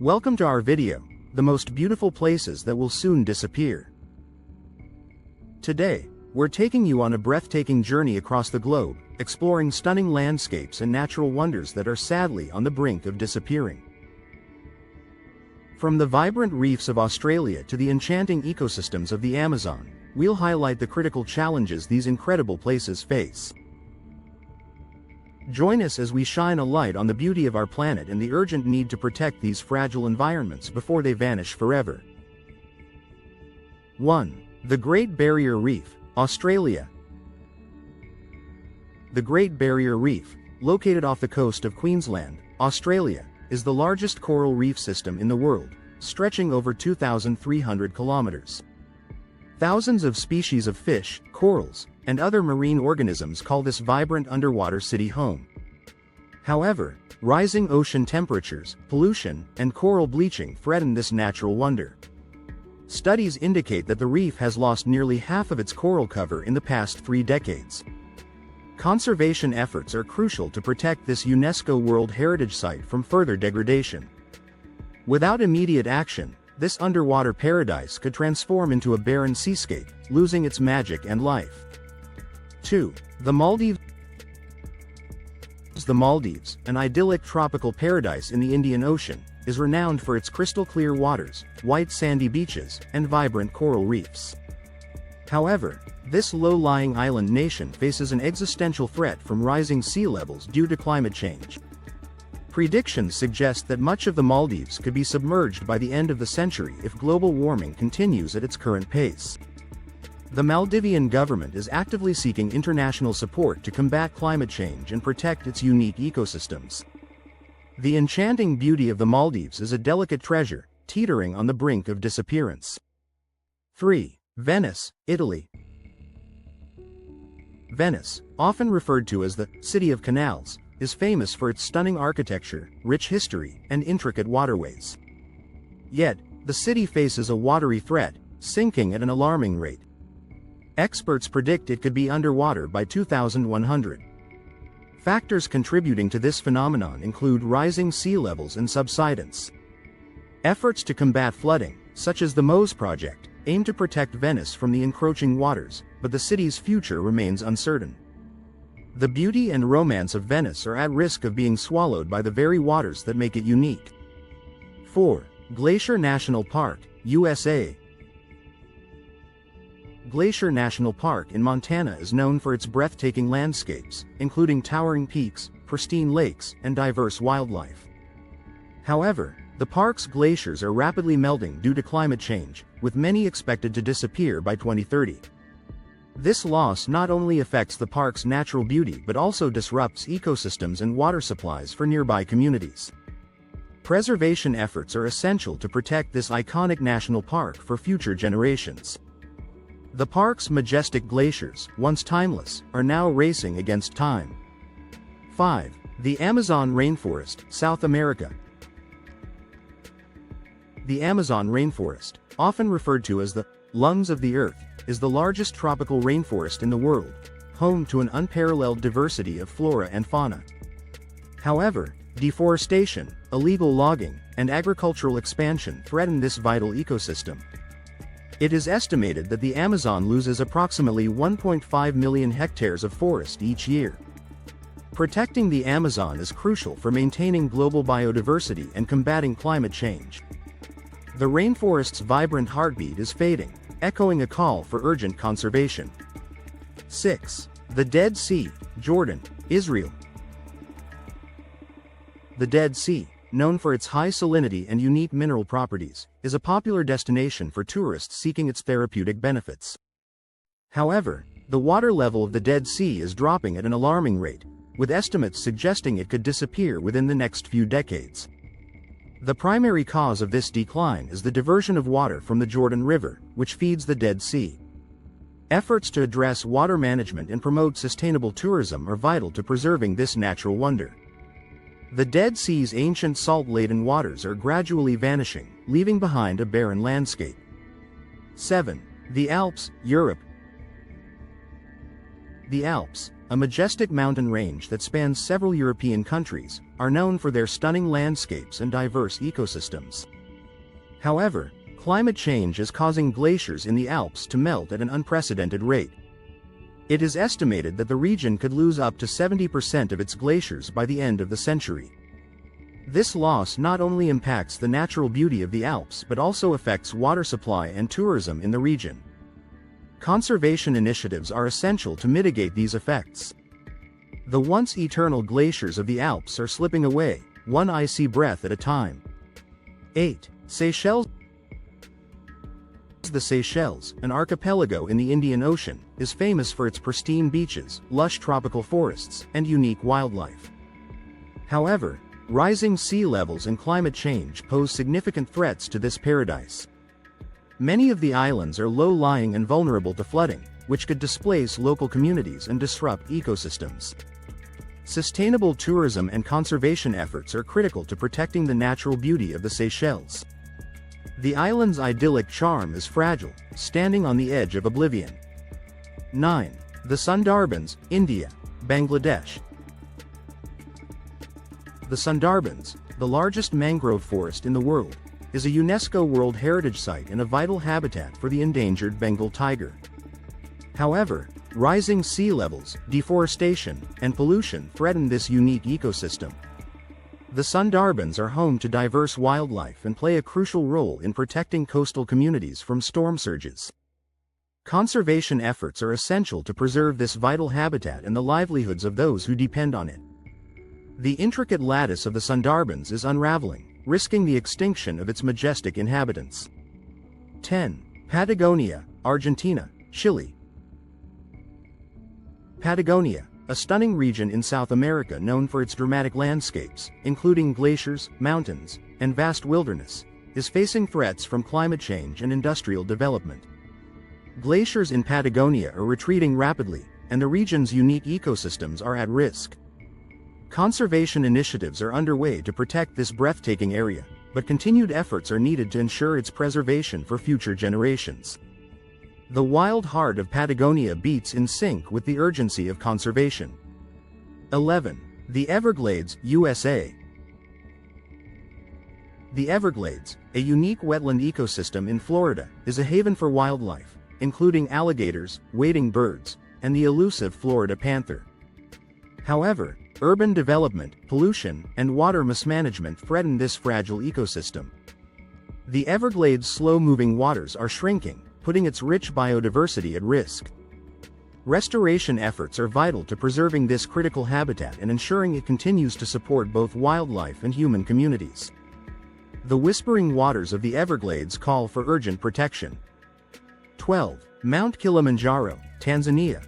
Welcome to our video, the most beautiful places that will soon disappear. Today, we're taking you on a breathtaking journey across the globe, exploring stunning landscapes and natural wonders that are sadly on the brink of disappearing. From the vibrant reefs of Australia to the enchanting ecosystems of the Amazon, we'll highlight the critical challenges these incredible places face. Join us as we shine a light on the beauty of our planet and the urgent need to protect these fragile environments before they vanish forever. 1. The Great Barrier Reef, Australia. The Great Barrier Reef, located off the coast of Queensland, Australia, is the largest coral reef system in the world, stretching over 2,300 kilometers. Thousands of species of fish, corals, and other marine organisms call this vibrant underwater city home. However, rising ocean temperatures, pollution, and coral bleaching threaten this natural wonder. Studies indicate that the reef has lost nearly half of its coral cover in the past 3 decades. Conservation efforts are crucial to protect this UNESCO World Heritage Site from further degradation. Without immediate action, this underwater paradise could transform into a barren seascape, losing its magic and life. 2. The Maldives. The Maldives, an idyllic tropical paradise in the Indian Ocean, is renowned for its crystal-clear waters, white sandy beaches, and vibrant coral reefs. However, this low-lying island nation faces an existential threat from rising sea levels due to climate change. Predictions suggest that much of the Maldives could be submerged by the end of the century if global warming continues at its current pace. The Maldivian government is actively seeking international support to combat climate change and protect its unique ecosystems. The enchanting beauty of the Maldives is a delicate treasure, teetering on the brink of disappearance. 3. Venice, Italy. Venice, often referred to as the City of Canals, is famous for its stunning architecture, rich history, and intricate waterways. Yet, the city faces a watery threat, sinking at an alarming rate. Experts predict it could be underwater by 2100. Factors contributing to this phenomenon include rising sea levels and subsidence. Efforts to combat flooding, such as the Mose Project, aim to protect Venice from the encroaching waters, but the city's future remains uncertain. The beauty and romance of Venice are at risk of being swallowed by the very waters that make it unique. 4. Glacier National Park, USA. Glacier National Park in Montana is known for its breathtaking landscapes, including towering peaks, pristine lakes, and diverse wildlife. However, the park's glaciers are rapidly melting due to climate change, with many expected to disappear by 2030. This loss not only affects the park's natural beauty but also disrupts ecosystems and water supplies for nearby communities. Preservation efforts are essential to protect this iconic national park for future generations. The park's majestic glaciers, once timeless, are now racing against time. 5. The Amazon Rainforest, South America. The Amazon rainforest, often referred to as the lungs of the earth, is the largest tropical rainforest in the world, home to an unparalleled diversity of flora and fauna. However, deforestation, illegal logging, and agricultural expansion threaten this vital ecosystem. It is estimated that the Amazon loses approximately 1.5 million hectares of forest each year. Protecting the Amazon is crucial for maintaining global biodiversity and combating climate change. The rainforest's vibrant heartbeat is fading, echoing a call for urgent conservation. 6. The Dead Sea, Jordan, Israel. The Dead Sea, known for its high salinity and unique mineral properties, is a popular destination for tourists seeking its therapeutic benefits. However, the water level of the Dead Sea is dropping at an alarming rate, with estimates suggesting it could disappear within the next few decades. The primary cause of this decline is the diversion of water from the Jordan River, which feeds the Dead Sea. Efforts to address water management and promote sustainable tourism are vital to preserving this natural wonder. The Dead Sea's ancient salt-laden waters are gradually vanishing, leaving behind a barren landscape. 7. The Alps, Europe. The Alps, a majestic mountain range that spans several European countries, are known for their stunning landscapes and diverse ecosystems. However, climate change is causing glaciers in the Alps to melt at an unprecedented rate. It is estimated that the region could lose up to 70% of its glaciers by the end of the century. This loss not only impacts the natural beauty of the Alps but also affects water supply and tourism in the region. Conservation initiatives are essential to mitigate these effects. The once eternal glaciers of the Alps are slipping away, one icy breath at a time. 8. Seychelles. The Seychelles, an archipelago in the Indian Ocean, is famous for its pristine beaches, lush tropical forests, and unique wildlife. However, rising sea levels and climate change pose significant threats to this paradise. Many of the islands are low-lying and vulnerable to flooding, which could displace local communities and disrupt ecosystems. Sustainable tourism and conservation efforts are critical to protecting the natural beauty of the Seychelles. The island's idyllic charm is fragile, standing on the edge of oblivion. 9. The Sundarbans, India, Bangladesh. The Sundarbans, the largest mangrove forest in the world, is a UNESCO World Heritage Site and a vital habitat for the endangered Bengal tiger. However, rising sea levels, deforestation, and pollution threaten this unique ecosystem. The Sundarbans are home to diverse wildlife and play a crucial role in protecting coastal communities from storm surges. Conservation efforts are essential to preserve this vital habitat and the livelihoods of those who depend on it. The intricate lattice of the Sundarbans is unraveling, risking the extinction of its majestic inhabitants. 10. Patagonia, Argentina, Chile. Patagonia, a stunning region in South America known for its dramatic landscapes, including glaciers, mountains, and vast wilderness, is facing threats from climate change and industrial development. Glaciers in Patagonia are retreating rapidly, and the region's unique ecosystems are at risk. Conservation initiatives are underway to protect this breathtaking area, but continued efforts are needed to ensure its preservation for future generations. The wild heart of Patagonia beats in sync with the urgency of conservation. 11. The Everglades, USA. The Everglades, a unique wetland ecosystem in Florida, is a haven for wildlife, including alligators, wading birds, and the elusive Florida panther. However, urban development, pollution, and water mismanagement threaten this fragile ecosystem. The Everglades' slow-moving waters are shrinking, putting its rich biodiversity at risk. Restoration efforts are vital to preserving this critical habitat and ensuring it continues to support both wildlife and human communities. The whispering waters of the Everglades call for urgent protection. 12. Mount Kilimanjaro, Tanzania.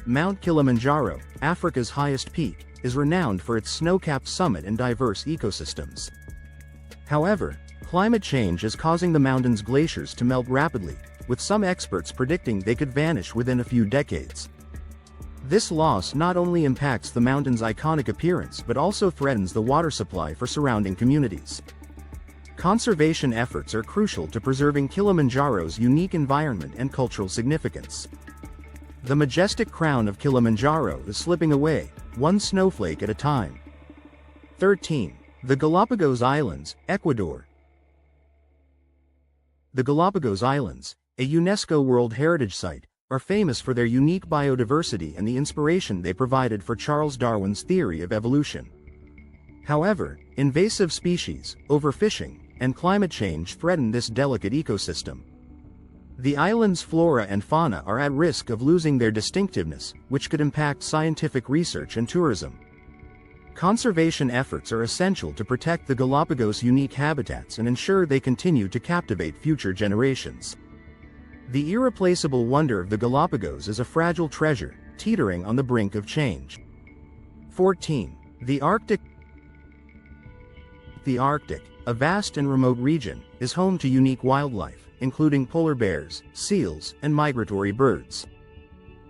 Mount Kilimanjaro, Africa's highest peak, is renowned for its snow-capped summit and diverse ecosystems. However, climate change is causing the mountain's glaciers to melt rapidly, with some experts predicting they could vanish within a few decades. This loss not only impacts the mountain's iconic appearance but also threatens the water supply for surrounding communities. Conservation efforts are crucial to preserving Kilimanjaro's unique environment and cultural significance. The majestic crown of Kilimanjaro is slipping away, one snowflake at a time. 13. The Galapagos Islands, Ecuador. The Galapagos Islands, a UNESCO World Heritage Site, are famous for their unique biodiversity and the inspiration they provided for Charles Darwin's theory of evolution. However, invasive species, overfishing, and climate change threaten this delicate ecosystem. The island's flora and fauna are at risk of losing their distinctiveness, which could impact scientific research and tourism. Conservation efforts are essential to protect the Galapagos' unique habitats and ensure they continue to captivate future generations. The irreplaceable wonder of the Galapagos is a fragile treasure, teetering on the brink of change. 14. The Arctic. The Arctic, a vast and remote region, is home to unique wildlife, including polar bears, seals, and migratory birds.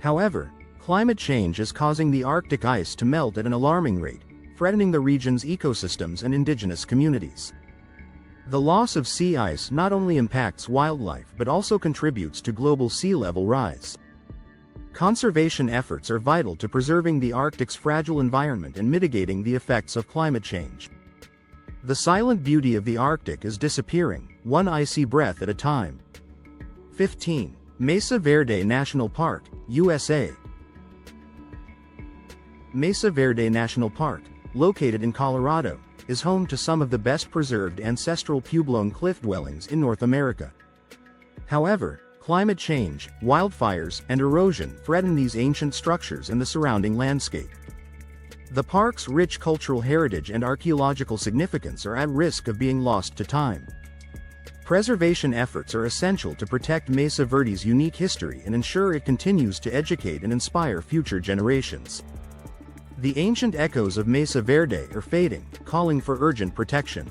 However, climate change is causing the Arctic ice to melt at an alarming rate, threatening the region's ecosystems and indigenous communities. The loss of sea ice not only impacts wildlife but also contributes to global sea level rise. Conservation efforts are vital to preserving the Arctic's fragile environment and mitigating the effects of climate change. The silent beauty of the Arctic is disappearing, one icy breath at a time. 15. Mesa Verde National Park, USA. Mesa Verde National Park, located in Colorado, is home to some of the best preserved ancestral puebloan cliff dwellings in North America. However, climate change, wildfires, and erosion threaten these ancient structures and the surrounding landscape. The park's rich cultural heritage and archaeological significance are at risk of being lost to time. Preservation efforts are essential to protect Mesa Verde's unique history and ensure it continues to educate and inspire future generations. The ancient echoes of Mesa Verde are fading, calling for urgent protection.